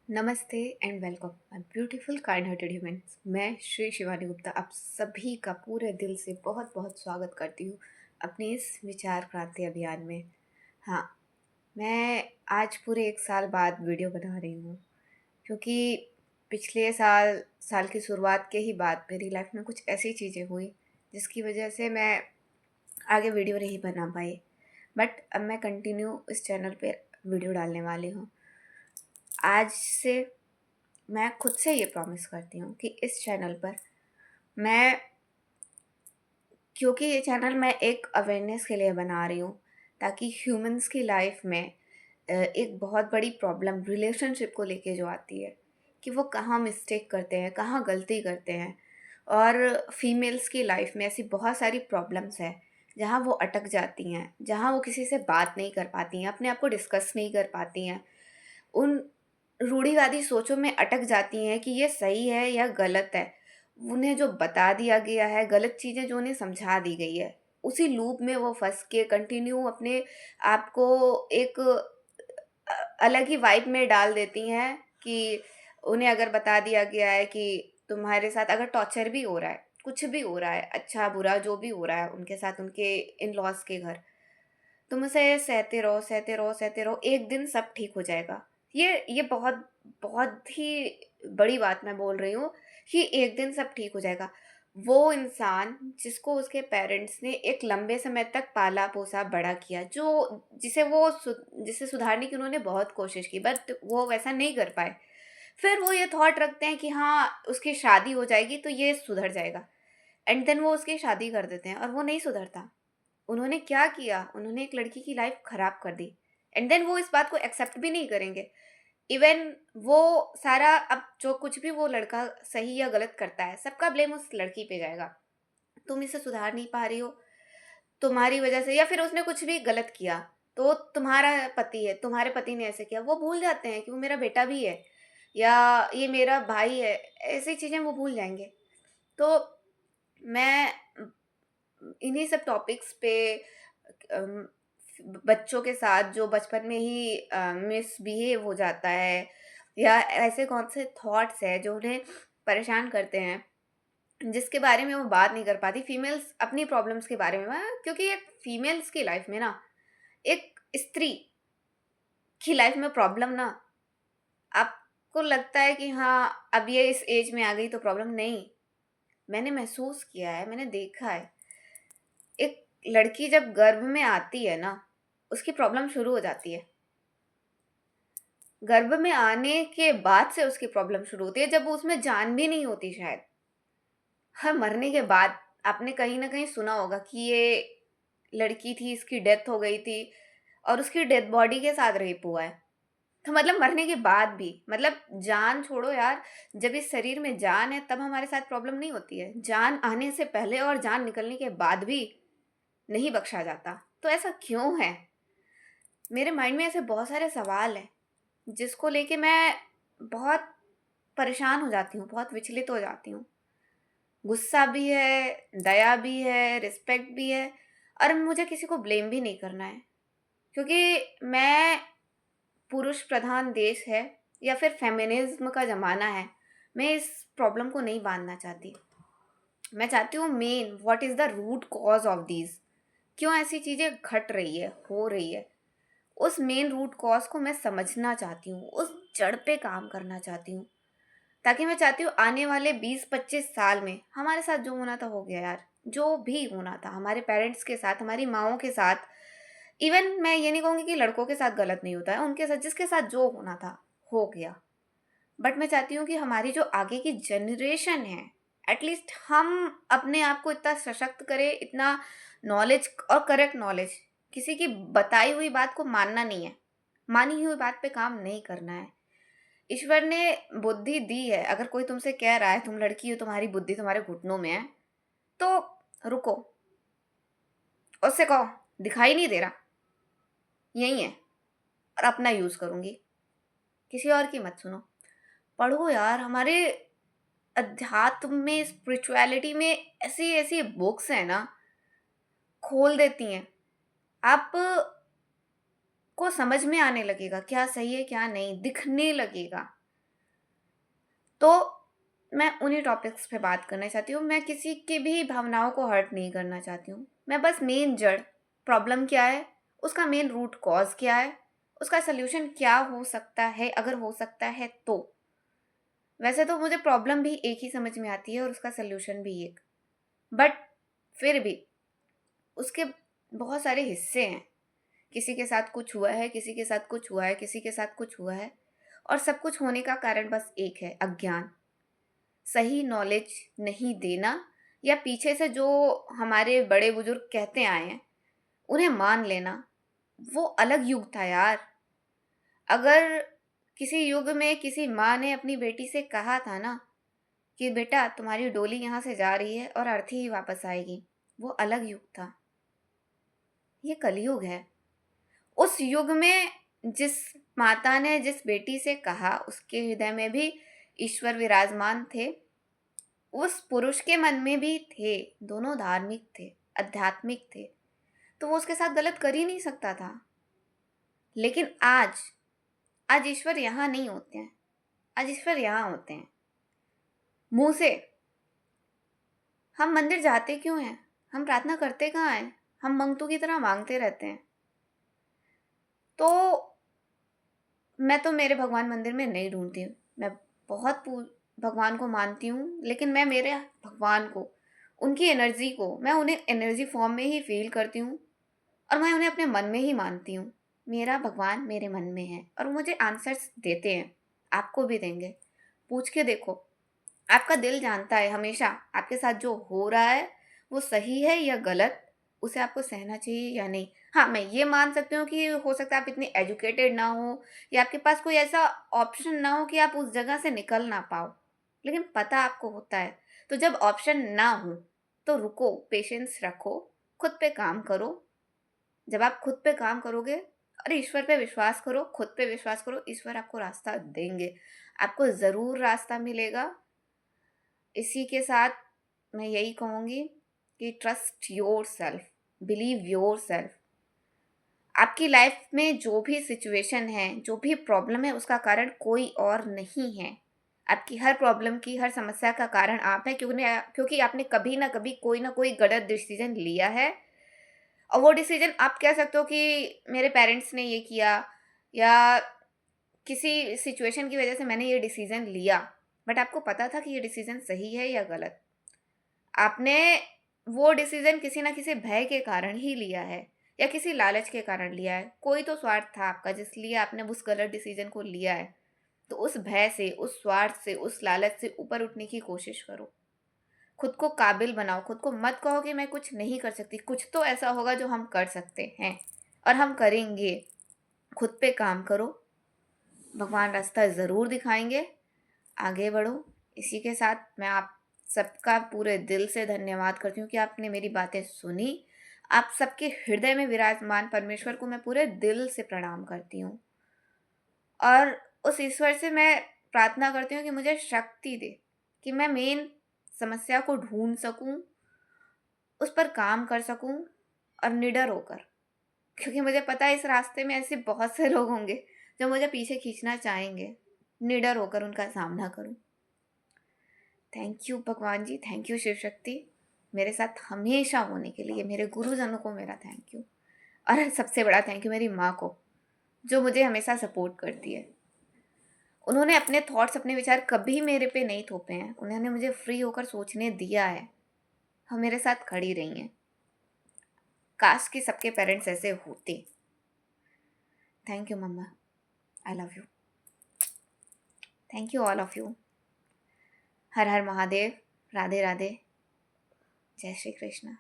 नमस्ते and welcome my beautiful kind hearted humans. मैं श्री शिवानी गुप्ता आप सभी का पूरे दिल से बहुत बहुत स्वागत करती हूँ अपने इस विचार क्रांति अभियान में। हाँ, मैं आज पूरे 1 साल बाद वीडियो बना रही हूँ क्योंकि पिछले साल साल की शुरुआत के ही बाद मेरी लाइफ में कुछ ऐसी चीज़ें हुई जिसकी वजह से मैं आगे वीडियो नहीं बना पाई। बट अब मैं कंटिन्यू इस चैनल पे वीडियो डालने वाली हूँ। आज से मैं खुद से ये प्रॉमिस करती हूँ कि इस चैनल पर मैं, क्योंकि ये चैनल मैं एक अवेयरनेस के लिए बना रही हूँ ताकि ह्यूमंस की लाइफ में एक बहुत बड़ी प्रॉब्लम रिलेशनशिप को लेके जो आती है कि वो कहाँ मिस्टेक करते हैं, कहाँ गलती करते हैं। और फीमेल्स की लाइफ में ऐसी बहुत सारी प्रॉब्लम्स हैं जहाँ वो अटक जाती हैं, जहाँ वो किसी से बात नहीं कर पाती हैं, अपने आप को डिस्कस नहीं कर पाती हैं, उन रूढ़िवादी सोचों में अटक जाती हैं कि ये सही है या गलत है। उन्हें जो बता दिया गया है, गलत चीज़ें जो उन्हें समझा दी गई है, उसी लूप में वो फँस के कंटिन्यू अपने आप को एक अलग ही वाइब में डाल देती हैं कि उन्हें अगर बता दिया गया है कि तुम्हारे साथ अगर टॉर्चर भी हो रहा है, कुछ भी हो रहा है, अच्छा-बुरा जो भी हो रहा है उनके साथ, उनके इन-लॉज़ के घर, तुम उसे सहते रहो, सहते रहो, सहते रहो, एक दिन सब ठीक हो जाएगा। ये बहुत बहुत ही बड़ी बात मैं बोल रही हूँ कि एक दिन सब ठीक हो जाएगा। वो इंसान जिसको उसके पेरेंट्स ने एक लंबे समय तक पाला-पोसा, बड़ा किया, जो जिसे सुधारने की उन्होंने बहुत कोशिश की बट वो वैसा नहीं कर पाए। फिर वो ये थॉट रखते हैं कि हाँ, उसकी शादी हो जाएगी तो ये सुधर जाएगा एंड देन वो उसकी शादी कर देते हैं और वो नहीं सुधरता। उन्होंने क्या किया? उन्होंने एक लड़की की लाइफ खराब कर दी एंड देन वो इस बात को एक्सेप्ट भी नहीं करेंगे। इवन वो सारा, अब जो कुछ भी वो लड़का सही या गलत करता है, सबका ब्लेम उस लड़की पे जाएगा। तुम इसे सुधार नहीं पा रही हो, तुम्हारी वजह से, या फिर उसने कुछ भी गलत किया तो तुम्हारा पति है, तुम्हारे पति ने ऐसे किया। वो भूल जाते हैं कि वो मेरा बेटा भी है या ये मेरा भाई है। ऐसी चीज़ें वो भूल जाएँगे। तो मैं इन्हीं सब टॉपिक्स पे अम, बच्चों के साथ जो बचपन में ही मिसबिहेव हो जाता है या ऐसे कौन से थॉट्स हैं जो उन्हें परेशान करते हैं, जिसके बारे में वो बात नहीं कर पाती फीमेल्स अपनी प्रॉब्लम्स के बारे में। क्योंकि एक फीमेल्स की लाइफ में ना, एक स्त्री की लाइफ में प्रॉब्लम ना, आपको लगता है कि हाँ अब ये इस एज में आ गई तो प्रॉब्लम नहीं। मैंने महसूस किया है, मैंने देखा है, एक लड़की जब गर्भ में आती है ना, उसकी प्रॉब्लम शुरू हो जाती है। गर्भ में आने के बाद से उसकी प्रॉब्लम शुरू होती है, जब वो उसमें जान भी नहीं होती शायद। हर मरने के बाद आपने कहीं न कहीं सुना होगा कि ये लड़की थी, इसकी डेथ हो गई थी और उसकी डेड बॉडी के साथ रेप हुआ है। तो मतलब मरने के बाद भी, मतलब जान छोड़ो यार, जब इस शरीर में जान है तब हमारे साथ प्रॉब्लम नहीं होती है। जान आने से पहले और जान निकलने के बाद भी नहीं बख्शा जाता। तो ऐसा क्यों है? मेरे माइंड में ऐसे बहुत सारे सवाल हैं, जिसको लेके मैं बहुत परेशान हो जाती हूँ, बहुत विचलित हो जाती हूँ। गुस्सा भी है, दया भी है, रिस्पेक्ट भी है और मुझे किसी को ब्लेम भी नहीं करना है। क्योंकि मैं, पुरुष प्रधान देश है या फिर फेमिनिज़्म का ज़माना है, मैं इस प्रॉब्लम को नहीं बाँधना चाहती। मैं चाहती हूँ main what is the root cause of these, क्यों ऐसी चीज़ें घट रही है, हो रही है। उस मेन रूट कॉज़ को मैं समझना चाहती हूँ, उस जड़ पे काम करना चाहती हूँ। ताकि मैं चाहती हूँ आने वाले 20-25 साल में हमारे साथ जो होना था हो गया यार। जो भी होना था हमारे पेरेंट्स के साथ, हमारी माँओं के साथ, इवन मैं ये नहीं कहूँगी कि लड़कों के साथ गलत नहीं होता है, उनके साथ, जिसके साथ जो होना था, हो गया। बट मैं चाहती हूँ कि हमारी जो आगे की जनरेशन है, एटलीस्ट हम अपने आप को इतना सशक्त करें, इतना नॉलेज और करेक्ट नॉलेज, किसी की बताई हुई बात को मानना नहीं है, मानी हुई बात पे काम नहीं करना है। ईश्वर ने बुद्धि दी है, अगर कोई तुमसे कह रहा है तुम लड़की हो, तुम्हारी बुद्धि तुम्हारे घुटनों में है, तो रुको, उससे कहो दिखाई नहीं दे रहा, यही है, और अपना यूज करूंगी, किसी और की मत सुनो। पढ़ो यार, हमारे अध्यात्म में, स्पिरिचुअलिटी में ऐसी ऐसी बुक्स हैं ना, खोल देती हैं। आप को समझ में आने लगेगा क्या सही है क्या नहीं, दिखने लगेगा। तो मैं उन्हीं टॉपिक्स पे बात करना चाहती हूँ। मैं किसी की भी भावनाओं को हर्ट नहीं करना चाहती हूँ। मैं बस मेन जड़, प्रॉब्लम क्या है, उसका मेन रूट कॉज़ क्या है, उसका सॉल्यूशन क्या हो सकता है, अगर हो सकता है तो। वैसे तो मुझे प्रॉब्लम भी एक ही समझ में आती है और उसका सॉल्यूशन भी एक। बट फिर भी उसके बहुत सारे हिस्से हैं। किसी के साथ कुछ हुआ है, किसी के साथ कुछ हुआ है, किसी के साथ कुछ हुआ है, और सब कुछ होने का कारण बस एक है, अज्ञान। सही नॉलेज नहीं देना, या पीछे से जो हमारे बड़े बुजुर्ग कहते आए हैं उन्हें मान लेना। वो अलग युग था यार। अगर किसी युग में किसी माँ ने अपनी बेटी से कहा था ना कि बेटा तुम्हारी डोली यहाँ से जा रही है और अर्थी ही वापस आएगी, वो अलग युग था। ये कलयुग है। उस युग में जिस माता ने जिस बेटी से कहा, उसके हृदय में भी ईश्वर विराजमान थे, उस पुरुष के मन में भी थे। दोनों धार्मिक थे, आध्यात्मिक थे, तो वो उसके साथ गलत कर ही नहीं सकता था। लेकिन आज, आज ईश्वर यहाँ नहीं होते हैं। आज ईश्वर यहाँ होते हैं मुंह से। हम मंदिर जाते क्यों हैं? हम प्रार्थना करते कहाँ हैं? हम मंगतों की तरह मांगते रहते हैं। तो मैं तो मेरे भगवान मंदिर में नहीं ढूंढती हूँ। मैं बहुत भगवान को मानती हूँ, लेकिन मैं मेरे भगवान को, उनकी एनर्जी को, मैं उन्हें एनर्जी फॉर्म में ही फील करती हूँ और मैं उन्हें अपने मन में ही मानती हूँ। मेरा भगवान मेरे मन में है और वो मुझे आंसर्स देते हैं। आपको भी देंगे। पूछ के देखो। आपका दिल जानता है हमेशा आपके साथ जो हो रहा है वो सही है या गलत, उसे आपको सहना चाहिए या नहीं। हाँ, मैं ये मान सकती हूँ कि हो सकता है आप इतने एजुकेटेड ना हो, या आपके पास कोई ऐसा ऑप्शन ना हो कि आप उस जगह से निकल ना पाओ, लेकिन पता आपको होता है। तो जब ऑप्शन ना हो तो रुको, पेशेंस रखो, खुद पे काम करो। जब आप खुद पे काम करोगे और ईश्वर पे विश्वास करो, खुद पे विश्वास करो, ईश्वर आपको रास्ता देंगे। आपको ज़रूर रास्ता मिलेगा। इसी के साथ मैं यही कहूँगी कि trust your self, believe your self. आपकी लाइफ में जो भी सिचुएशन है, जो भी प्रॉब्लम है, उसका कारण कोई और नहीं है। आपकी हर प्रॉब्लम की, हर समस्या का कारण आप हैं, क्योंकि आपने कभी ना कभी कोई ना कोई गलत डिसीजन लिया है। और वो डिसीजन आप कह सकते हो कि मेरे पेरेंट्स ने ये किया, या किसी सिचुएशन की वजह से मैंने ये डिसीजन लिया। बट आपको पता था कि ये डिसीजन सही है या गलत। आपने वो डिसीजन किसी ना किसी भय के कारण ही लिया है, या किसी लालच के कारण लिया है। कोई तो स्वार्थ था आपका जिसलिए आपने उस गलत डिसीजन को लिया है। तो उस भय से, उस स्वार्थ से, उस लालच से ऊपर उठने की कोशिश करो। खुद को काबिल बनाओ। खुद को मत कहो कि मैं कुछ नहीं कर सकती। कुछ तो ऐसा होगा जो हम कर सकते हैं और हम करेंगे। खुद पे काम करो, भगवान रास्ता ज़रूर दिखाएंगे। आगे बढ़ो। इसी के साथ मैं आप सबका पूरे दिल से धन्यवाद करती हूँ कि आपने मेरी बातें सुनी। आप सबके हृदय में विराजमान परमेश्वर को मैं पूरे दिल से प्रणाम करती हूँ, और उस ईश्वर से मैं प्रार्थना करती हूँ कि मुझे शक्ति दे कि मैं मेन समस्या को ढूंढ सकूँ, उस पर काम कर सकूँ, और निडर होकर, क्योंकि मुझे पता है इस रास्ते में ऐसे बहुत से लोग होंगे जो मुझे पीछे खींचना चाहेंगे। निडर होकर उनका सामना करूँ। थैंक यू भगवान जी, थैंक यू शिव शक्ति, मेरे साथ हमेशा होने के लिए। मेरे गुरुजनों को मेरा थैंक यू, और सबसे बड़ा थैंक यू मेरी माँ को, जो मुझे हमेशा सपोर्ट करती है। उन्होंने अपने थॉट्स, अपने विचार कभी मेरे पे नहीं थोपे हैं। उन्होंने मुझे फ्री होकर सोचने दिया है। हम मेरे साथ खड़ी रही हैं। काश कि सबके पेरेंट्स ऐसे होते। Thank you mamma, I love you. Thank you all of you. हर हर महादेव। राधे राधे। जय श्री कृष्ण।